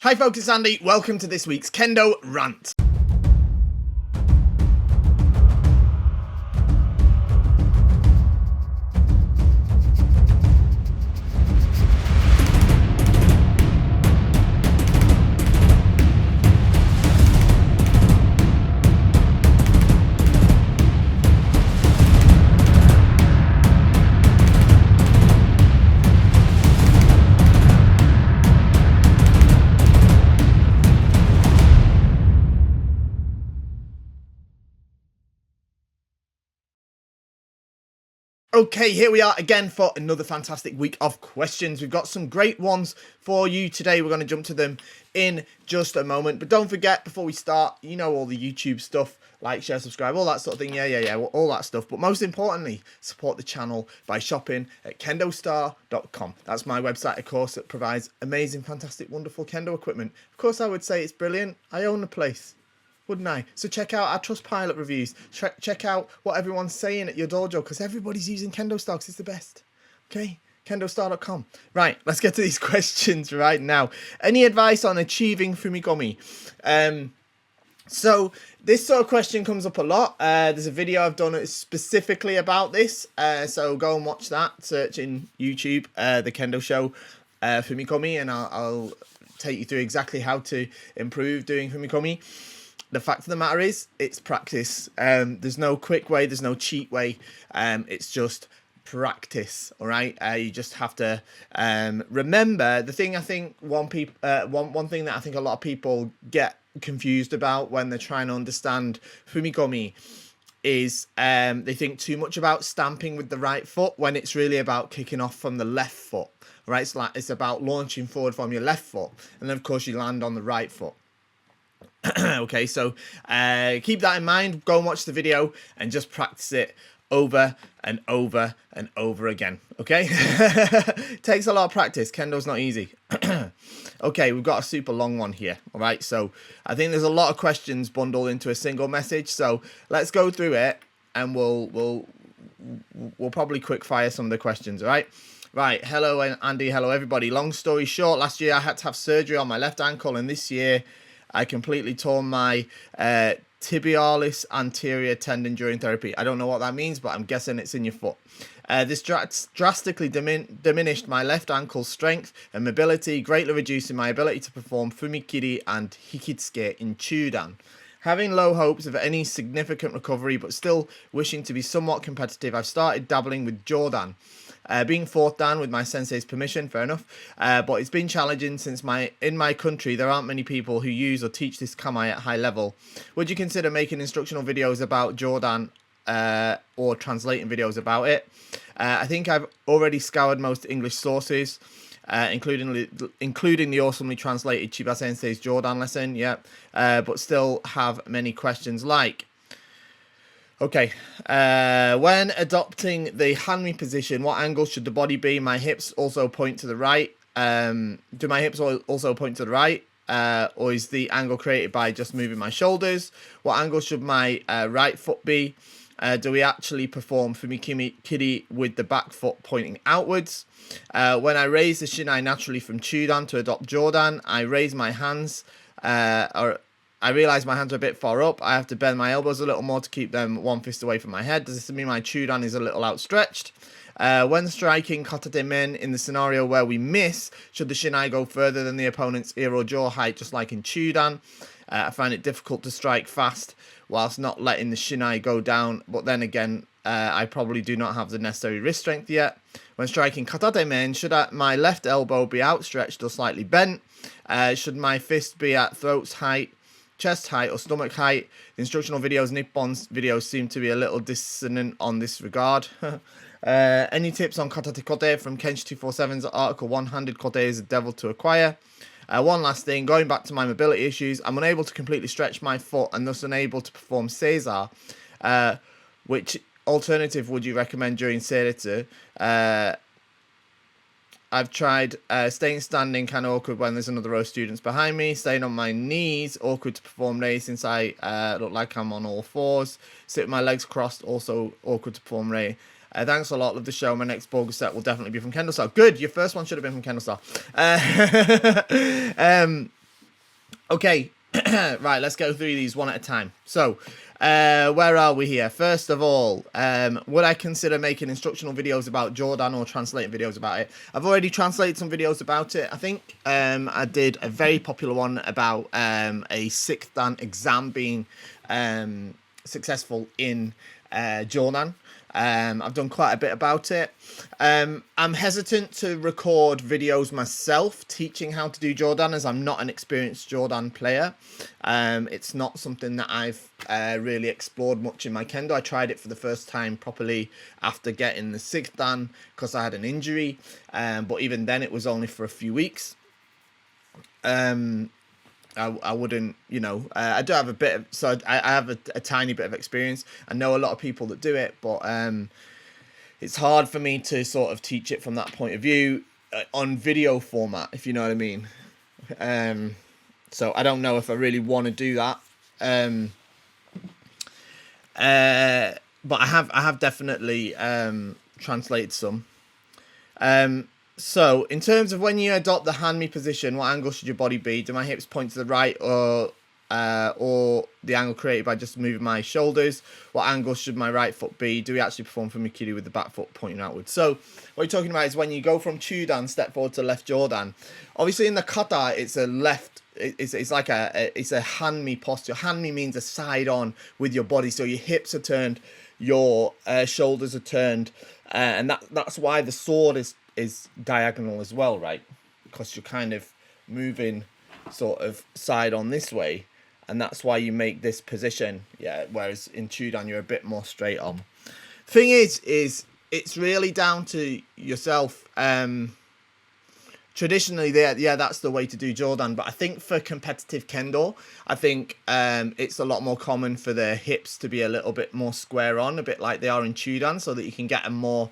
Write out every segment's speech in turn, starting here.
Hi folks, it's Andy. Welcome to this week's Kendo Rant. Okay, here we are again for another fantastic week of questions. We've got some great ones for you today. We're going to jump to them in just a moment. But don't forget, before we start, you know all the YouTube stuff. Like, share, subscribe, all that sort of thing. Yeah, all that stuff. But most importantly, support the channel by shopping at KendoStar.com. That's my website, of course, that provides amazing, fantastic, wonderful Kendo equipment. Of course, I would say it's brilliant. I own the place, wouldn't I? So check out our Trustpilot reviews. Check out what everyone's saying at your dojo, because everybody's using KendoStar because it's the best. Okay? KendoStar.com. Right, let's get to these questions right now. Any advice on achieving Fumigomi? So this sort of question comes up a lot. There's a video I've done specifically about this. So go and watch that. Search in YouTube, the Kendo Show Fumigomi, and I'll take you through exactly how to improve doing Fumigomi. The fact of the matter is, it's practice. There's no quick way. There's no cheat way. It's just practice. All right. You just have to remember the thing. I think one thing that I think a lot of people get confused about when they're trying to understand Fumigomi is they think too much about stamping with the right foot when it's really about kicking off from the left foot. Right. It's about launching forward from your left foot, and then of course you land on the right foot. Okay, so keep that in mind. Go and watch the video and just practice it over and over and over again. Okay, takes a lot of practice. Kendo's not easy. Okay, we've got a super long one here. All right, so I think there's a lot of questions bundled into a single message. So let's go through it, and we'll probably quick fire some of the questions. All right. Right, hello Andy, hello everybody. Long story short, last year I had to have surgery on my left ankle, and this year I completely tore my tibialis anterior tendon during therapy. I don't know what that means, but I'm guessing it's in your foot. This drastically diminished my left ankle's strength and mobility, greatly reducing my ability to perform fumikiri and hikitsuke in Jodan. Having low hopes of any significant recovery, but still wishing to be somewhat competitive, I've started dabbling with Jodan. Being fourth dan with my sensei's permission, fair enough. But it's been challenging since in my country there aren't many people who use or teach this kamae at high level. Would you consider making instructional videos about Jodan or translating videos about it? I think I've already scoured most English sources, including the awesomely translated Chiba Sensei's Jodan lesson. Yeah, but still have many questions like. Okay, when adopting the Hanmi position, what angle should the body be? My hips also point to the right. Do my hips also point to the right? Or is the angle created by just moving my shoulders? What angle should my right foot be? Do we actually perform fumikiri with the back foot pointing outwards? When I raise the shinai naturally from Jodan to adopt Jodan, I raise my hands, I realise my hands are a bit far up. I have to bend my elbows a little more to keep them one fist away from my head. Does this mean my Jodan is a little outstretched? When striking katate men in the scenario where we miss, should the shinai go further than the opponent's ear or jaw height, just like in Jodan? I find it difficult to strike fast whilst not letting the shinai go down, but then again, I probably do not have the necessary wrist strength yet. When striking katate men, should my left elbow be outstretched or slightly bent? Should my fist be at throat's height, chest height, or stomach height? The instructional videos, Nippon's videos, seem to be a little dissonant on this regard. Any tips on katate kote from Kenshi247's article, One-Handed Kote is a devil to acquire? One last thing, going back to my mobility issues, I'm unable to completely stretch my foot and thus unable to perform Seiza. Which alternative would you recommend during Seiretsu? I've tried staying standing, kind of awkward when there's another row of students behind me. Staying on my knees, awkward to perform rei since I look like I'm on all fours. Sit with my legs crossed, also awkward to perform rei. Thanks a lot, love the show. My next Bogus set will definitely be from KendoStar. Good, your first one should have been from KendoStar. Okay, right, let's go through these one at a time. So, where are we here? First of all, would I consider making instructional videos about Jodan or translating videos about it? I've already translated some videos about it. I think I did a very popular one about a 6th Dan exam being successful in Jodan. I've done quite a bit about it. I'm hesitant to record videos myself teaching how to do Jodan, as I'm not an experienced Jodan player. It's not something that I've really explored much in my Kendo. I tried it for the first time properly after getting the 6th Dan because I had an injury, but even then it was only for a few weeks. I wouldn't, you know, I do have a bit of, so I have a tiny bit of experience. I know a lot of people that do it, but it's hard for me to sort of teach it from that point of view on video format, if you know what I mean. So I don't know if I really want to do that. But I have definitely translated some. So, in terms of when you adopt the hand me position, what angle should your body be? Do my hips point to the right or the angle created by just moving my shoulders? What angle should my right foot be? Do we actually perform fumikiri with the back foot pointing outwards? So, what you're talking about is when you go from Chudan, step forward to left Jodan. Obviously, in the kata, it's a left. It's like it's a hand me posture. Hand me means a side on with your body, so your hips are turned, your shoulders are turned, and that's why the sword is diagonal as well, right? Because you're kind of moving sort of side on this way, and that's why you make this position. Yeah, whereas in Chudan you're a bit more straight on. Thing is it's really down to yourself. Traditionally, that's the way to do Jodan, but I think for competitive Kendo, I think it's a lot more common for the hips to be a little bit more square on, a bit like they are in Chudan, so that you can get a more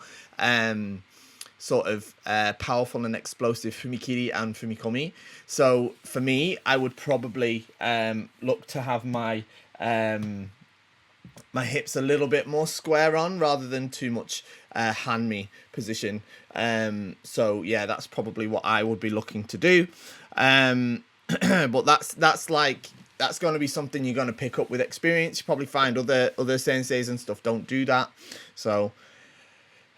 sort of powerful and explosive fumikiri and fumikomi. So for me, I would probably look to have my my hips a little bit more square on rather than too much hand me position. So yeah, that's probably what I would be looking to do. But that's going to be something you're going to pick up with experience. You probably find other senseis and stuff don't do that. So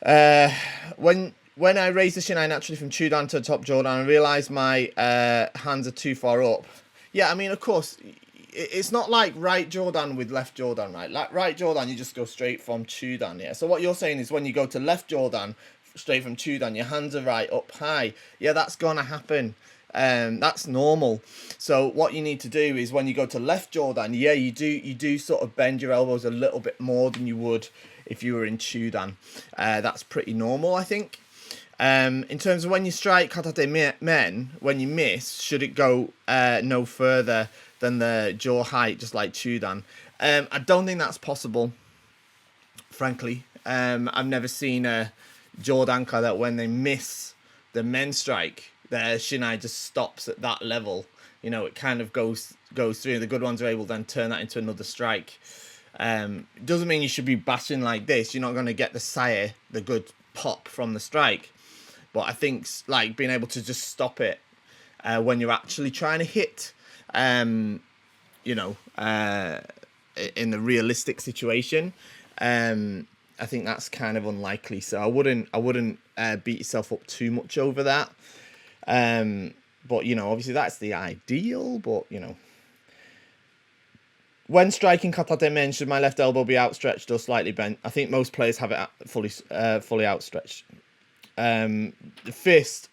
when I raise the shinai naturally from Chudan to the top Jodan, I realise my hands are too far up. Yeah, I mean, of course, it's not like right Jodan with left Jodan, right? Like right Jodan, you just go straight from Chudan, yeah? So what you're saying is when you go to left Jodan, straight from Chudan, your hands are right up high. Yeah, that's going to happen. That's normal. So what you need to do is when you go to left Jodan, yeah, you do sort of bend your elbows a little bit more than you would if you were in Chudan. That's pretty normal, I think. In terms of when you strike katate men, when you miss, should it go no further than the jaw height, just like Chudan? I don't think that's possible, frankly. I've never seen a Jodanka that when they miss the men strike, their shinai just stops at that level. You know, it kind of goes through. The good ones are able to then turn that into another strike. Doesn't mean you should be bashing like this. You're not going to get the sae, the good pop from the strike. But I think like being able to just stop it when you're actually trying to hit, you know, in the realistic situation, I think that's kind of unlikely. So I wouldn't beat yourself up too much over that. But you know, obviously that's the ideal. But you know, when striking katate men, should my left elbow be outstretched or slightly bent? I think most players have it fully outstretched. The fist,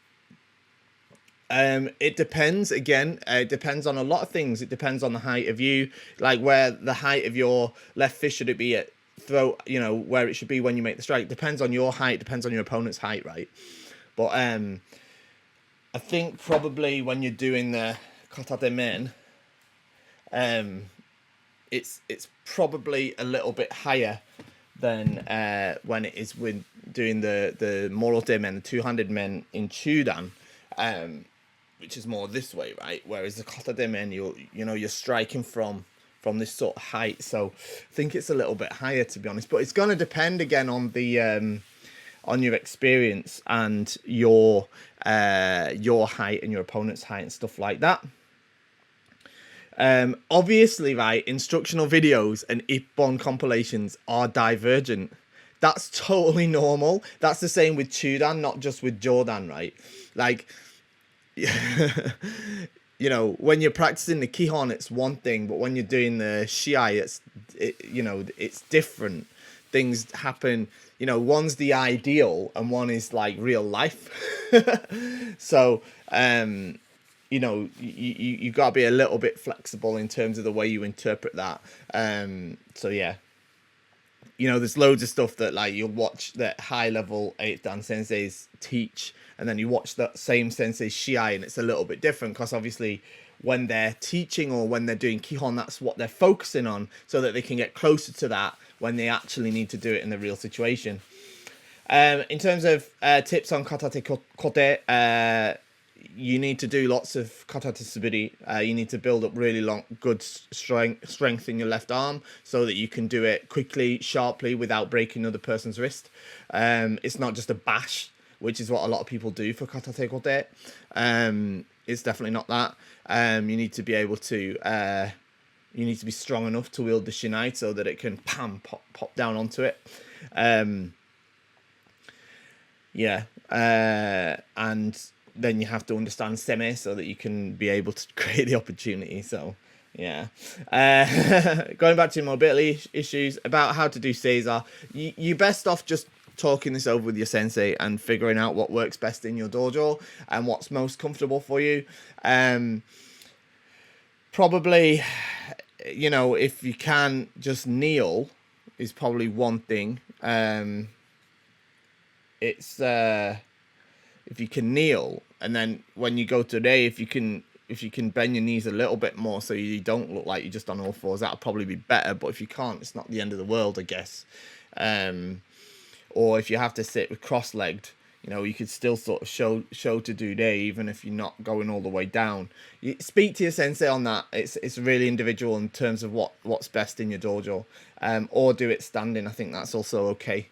it depends. Again, it depends on a lot of things. It depends on the height of you, like where the height of your left fist should it be at throat, you know, where it should be when you make the strike. It depends on your height, depends on your opponent's height, right? But I think probably when you're doing the katate men, it's probably a little bit higher than when it is with doing the morote men, the two-handed men in Chudan, which is more this way, right? Whereas the katate men, you're striking from this sort of height. So I think it's a little bit higher, to be honest. But it's going to depend again on the on your experience and your height and your opponent's height and stuff like that. Obviously, right, instructional videos and Ippon compilations are divergent. That's totally normal. That's the same with Jodan, not just with Jodan, right? Like, you know, when you're practicing the Kihon, it's one thing, but when you're doing the Shiai, it's different. Things happen, you know, one's the ideal and one is like real life. So, you know, you got to be a little bit flexible in terms of the way you interpret that. So yeah, you know, there's loads of stuff that like you'll watch that high level 8th dan senseis teach, and then you watch that same sensei Shiai, and it's a little bit different because obviously when they're teaching or when they're doing Kihon, that's what they're focusing on so that they can get closer to that when they actually need to do it in the real situation. In terms of tips on katate kote, you need to do lots of katate suburi. You need to build up really good strength in your left arm so that you can do it quickly, sharply, without breaking another person's wrist. It's not just a bash, which is what a lot of people do for katate kote. It's definitely not that. You need to be able to... you need to be strong enough to wield the shinai so that it can pop down onto it. Yeah. And then you have to understand seme so that you can be able to create the opportunity. So, yeah. Going back to mobility issues, about how to do Caesar, you best off just talking this over with your sensei and figuring out what works best in your dojo and what's most comfortable for you. Probably, you know, if you can just kneel is probably one thing. It's if you can kneel, and then when you go today, if you can bend your knees a little bit more so you don't look like you're just on all fours, that'll probably be better. But if you can't, it's not the end of the world, I guess. Or if you have to sit with cross-legged, you know, you could still sort of show to do day, even if you're not going all the way down. You speak to your sensei on that. It's really individual in terms of what's best in your dojo. Or do it standing. I think that's also okay.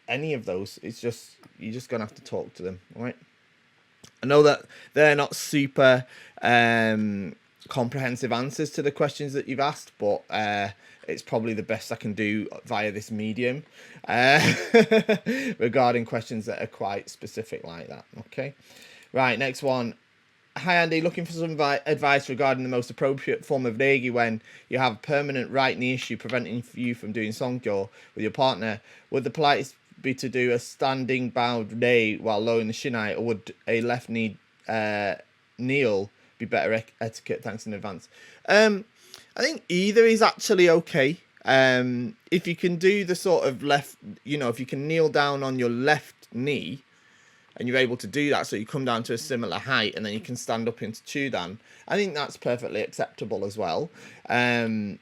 Any of those, it's just, you're just gonna have to talk to them, all right? I know that they're not super comprehensive answers to the questions that you've asked, but it's probably the best I can do via this medium regarding questions that are quite specific like that. Okay, right, next one. Hi Andy, looking for some advice regarding the most appropriate form of reiki when you have a permanent right knee issue preventing you from doing songkyo with your partner. Would the politest be to do a standing bowed rei while lowering the shinai, or would a left knee kneel be better etiquette? Thanks in advance. I think either is actually okay. If you can do the sort of left, you know, if you can kneel down on your left knee and you're able to do that so you come down to a similar height and then you can stand up into Jodan, I think that's perfectly acceptable as well. And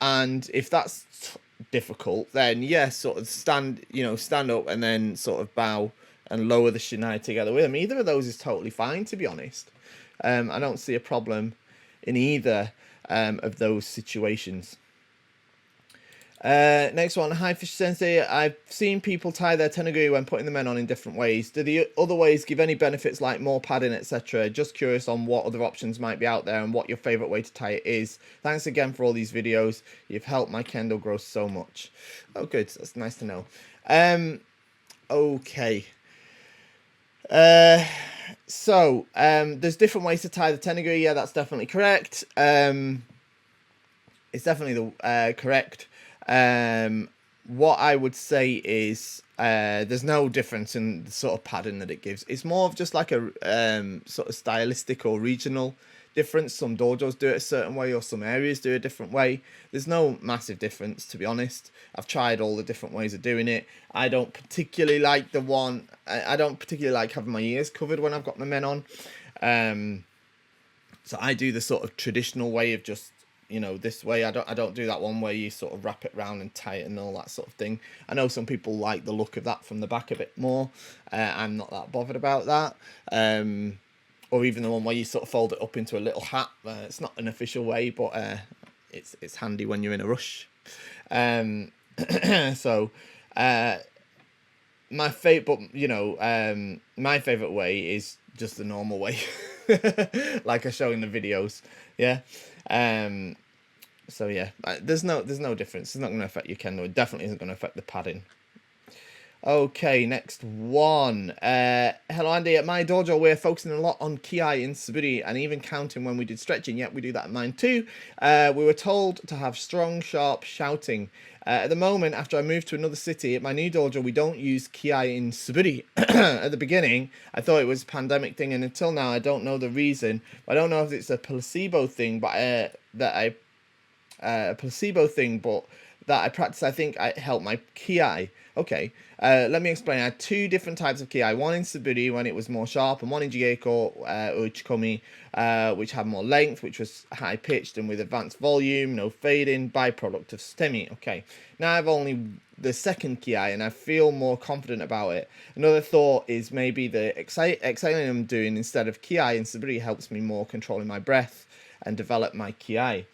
if that's difficult, then yes, sort of stand up and then sort of bow and lower the shinai together with them. Either of those is totally fine, to be honest. I don't see a problem in either of those situations. Next one. Hi Fish Sensei, I've seen people tie their tenuguri when putting the men on in different ways. Do the other ways give any benefits like more padding, etc.? Just curious on what other options might be out there and what your favourite way to tie it is. Thanks again for all these videos. You've helped my kendo grow so much. Oh good, that's nice to know. Okay. So there's different ways to tie the tenuguri. Yeah, that's definitely correct. It's definitely the correct. What I would say is there's no difference in the sort of pattern that it gives. It's more of just like a sort of stylistic or regional difference. Some dojos do it a certain way or some areas do it a different way. There's no massive difference, to be honest. I've tried all the different ways of doing it. I don't particularly like I don't particularly like having my ears covered when I've got my men on. So I do the sort of traditional way of just, you know, this way. I don't do that one where you sort of wrap it around and tie it and all that sort of thing. I know some people like the look of that from the back a bit more. I'm not that bothered about that. Or even the one where you sort of fold it up into a little hat. It's not an official way, but it's handy when you're in a rush. So my favorite way is just the normal way, like I show in the videos. Yeah. So yeah, there's no difference. It's not going to affect your kendo. It definitely isn't going to affect the padding. Okay, next one. Hello Andy, at my dojo we're focusing a lot on ki in suburi and even counting when we did stretching. Yep, we do that at mine too. We were told to have strong, sharp shouting. At the moment, after I moved to another city, at my new dojo, we don't use ki in suburi. At the beginning, I thought it was a pandemic thing, and until now, I don't know the reason. I don't know if it's a placebo thing, but a placebo thing, but that I practice, I think it helped my ki. Okay, let me explain. I had two different types of ki. One in suburi when it was more sharp, and one in jigeko or uchikomi, which had more length, which was high pitched and with advanced volume, no fading, byproduct of STEMI. Okay, now I've only the second ki and I feel more confident about it. Another thought is maybe the exhaling I'm doing instead of ki in suburi helps me more controlling my breath and develop my ki.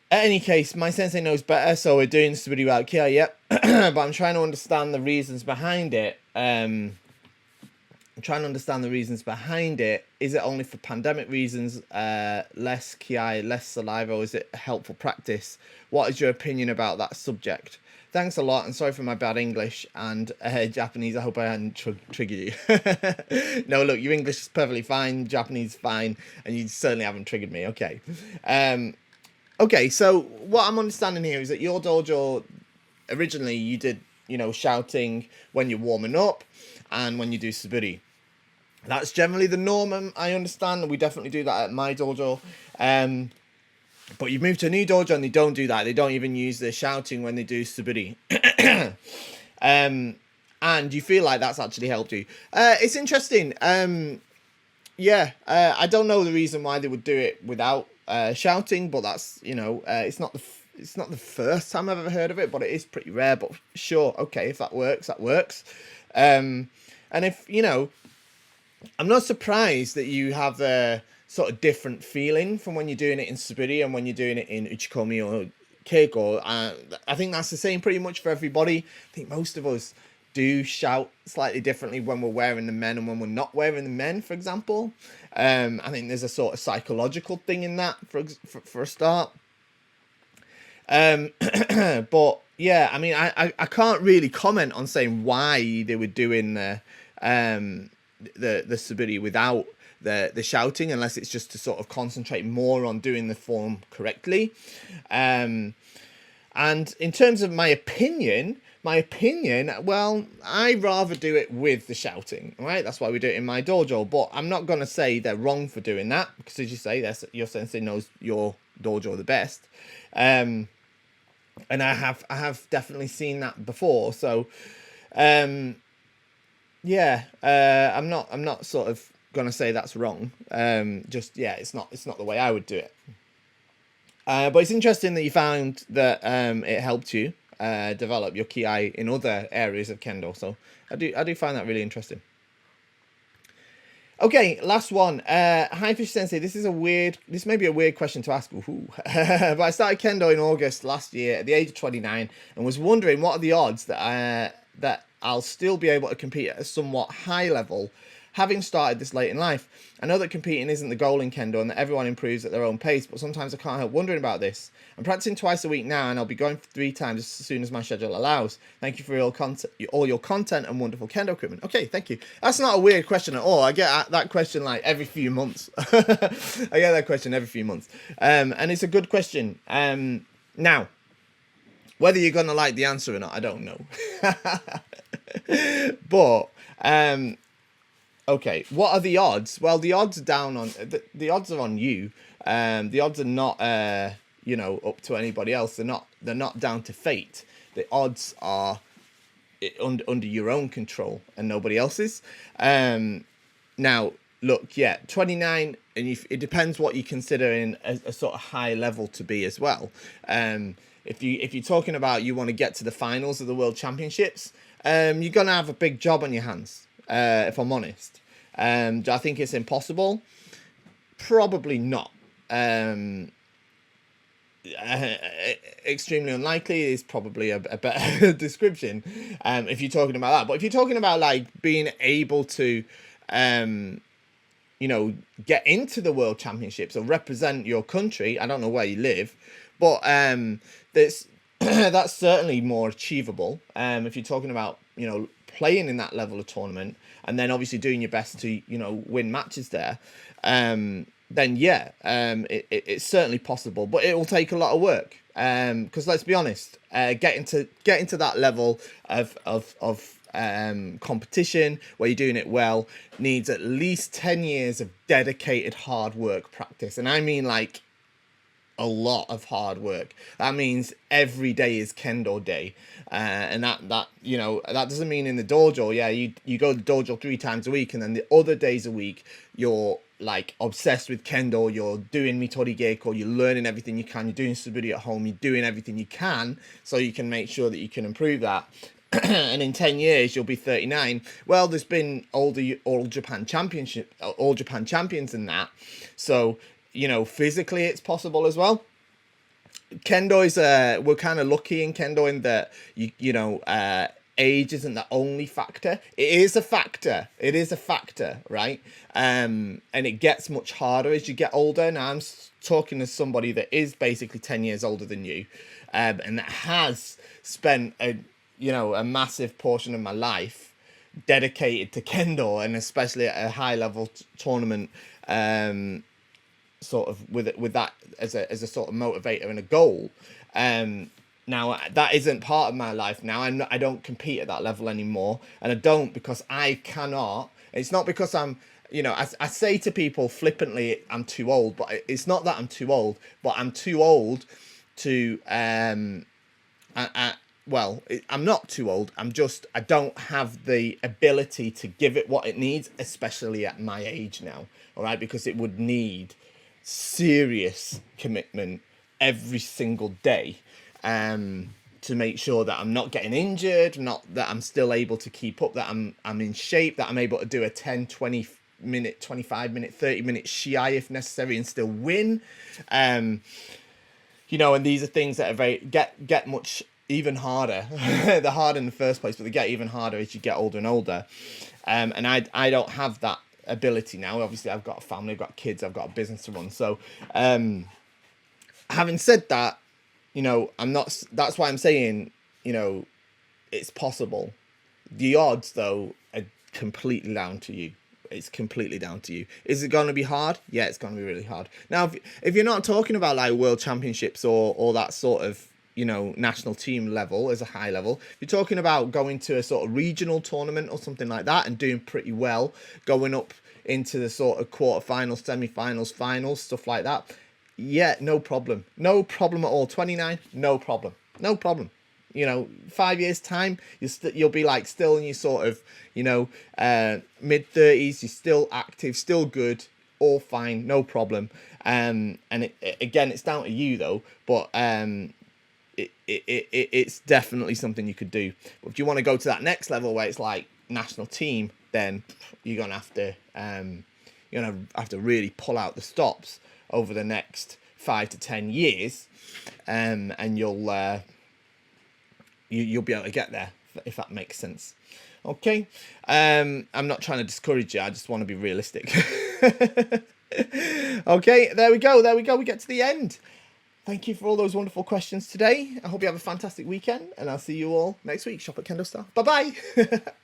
At any case, my sensei knows better, so we're doing suburi without ki, yep. But I'm trying to understand the reasons behind it. Is it only for pandemic reasons, less ki, less saliva, or is it a helpful practice? What is your opinion about that subject? Thanks a lot, and sorry for my bad English and Japanese. I hope I hadn't triggered you. No, look, your English is perfectly fine, Japanese is fine, and you certainly haven't triggered me. Okay. Okay, so what I'm understanding here is that your dojo, originally you did, shouting when you're warming up and when you do suburi. That's generally the norm, I understand, and we definitely do that at my dojo. But you've moved to a new dojo and they don't do that. They don't even use the shouting when they do suburi. And you feel like that's actually helped you. It's interesting. Yeah, I don't know the reason why they would do it without shouting, but that's, it's not the first time I've ever heard of it, but it is pretty rare. But sure, okay, if that works, that works. And if, I'm not surprised that you have a sort of different feeling from when you're doing it in suburi and when you're doing it in uchikomi or keiko. I think that's the same pretty much for everybody. I think most of us do shout slightly differently when we're wearing the men and when we're not wearing the men, for example. I think there's a sort of psychological thing in that for a start. But yeah, I mean, I can't really comment on saying why they were doing the suburi without the shouting, unless it's just to sort of concentrate more on doing the form correctly. And in terms of my opinion, well, I rather do it with the shouting, right? That's why we do it in my dojo. But I'm not going to say they're wrong for doing that, because as you say, your sensei knows your dojo the best. And I have definitely seen that before. So, yeah, I'm not sort of going to say that's wrong. Just, yeah, it's not the way I would do it. But it's interesting that you found that it helped you develop your ki in other areas of kendo. So I do find that really interesting. Okay, last one. Hi Fish Sensei, this may be a weird question to ask. But I started kendo in August last year at the age of 29 and was wondering what are the odds that I'll still be able to compete at a somewhat high level having started this late in life. I know that competing isn't the goal in kendo and that everyone improves at their own pace, but sometimes I can't help wondering about this. I'm practicing twice a week now and I'll be going 3 times as soon as my schedule allows. Thank you for all your content and wonderful kendo equipment. Okay, thank you. That's not a weird question at all. I get that question like every few months. I get that question every few months. And it's a good question. Now, whether you're going to like the answer or not, I don't know. But, okay, what are the odds? Well, the odds are down on the odds are on you. The odds are not up to anybody else. They're not down to fate. The odds are under your own control and nobody else's. Now, look, yeah, 29, and it depends what you consider in a sort of high level to be as well. If you're talking about you want to get to the finals of the World Championships, you're gonna have a big job on your hands. If I'm honest, do I think it's impossible? Probably not. extremely unlikely is probably a better description, if you're talking about that. But if you're talking about like being able to you know, get into the world championships or represent your country, I don't know where you live, but that's that's certainly more achievable. If you're talking about, you know, playing in that level of tournament and then obviously doing your best to, you know, win matches there, then yeah, it's certainly possible, but it will take a lot of work. Because let's be honest, getting to that level of competition where you're doing it well needs at least 10 years of dedicated hard work practice, and I mean like a lot of hard work. That means every day is Kendo day, and that you know, that doesn't mean in the dojo, yeah, you go to the dojo 3 times a week and then the other days a week you're like obsessed with Kendo, you're doing Mitori Geiko, you're learning everything you can, you're doing Suburi at home, you're doing everything you can so you can make sure that you can improve that. And in 10 years you'll be 39. Well, there's been all Japan champions in that, so you know, physically it's possible as well. Kendo is we're kind of lucky in Kendo in that you know, age isn't the only factor. It is a factor, right? And it gets much harder as you get older. Now I'm talking as somebody that is basically 10 years older than you, and that has spent a massive portion of my life dedicated to Kendo, and especially at a high level tournament, sort of with that as a sort of motivator and a goal. Now that isn't part of my life now. I don't compete at that level anymore, and I don't because I cannot. It's not because I'm, you know, I say to people flippantly I'm too old, but it's not that I'm too old, but I'm too old to well, I'm not too old. I don't have the ability to give it what it needs, especially at my age now. All right, because it would need serious commitment every single day, to make sure that I'm not getting injured, not that I'm still able to keep up, that I'm in shape, that I'm able to do a 10, 20 minute, 25 minute, 30 minute Shiai if necessary and still win. You know, and these are things that are get much even harder. They're hard in the first place, but they get even harder as you get older and older. And I don't have that ability now. Obviously I've got a family, I've got kids, I've got a business to run. So having said that, you know, that's why I'm saying, you know, it's possible. The odds though are completely down to you. It's completely down to you. Is it going to be hard? Yeah, it's going to be really hard. Now, if you're not talking about like world championships or that sort of, you know, national team level as a high level, if you're talking about going to a sort of regional tournament or something like that and doing pretty well, going up into the sort of quarterfinals, semi-finals, finals, stuff like that, yeah, no problem. No problem at all. 29, no problem. No problem. You know, 5 years time, you'll be like still in your sort of, you know, mid-30s. You're still active, still good, all fine, no problem. And again, it's down to you though. But it's definitely something you could do. But if you want to go to that next level where it's like national team, then you're gonna have to really pull out the stops over the next 5 to 10 years, and you'll be able to get there, if that makes sense. Okay, I'm not trying to discourage you, I just want to be realistic. Okay, there we go, we get to the end. Thank you for all those wonderful questions today. I hope you have a fantastic weekend, and I'll see you all next week. Shop at KendoStar. Bye bye.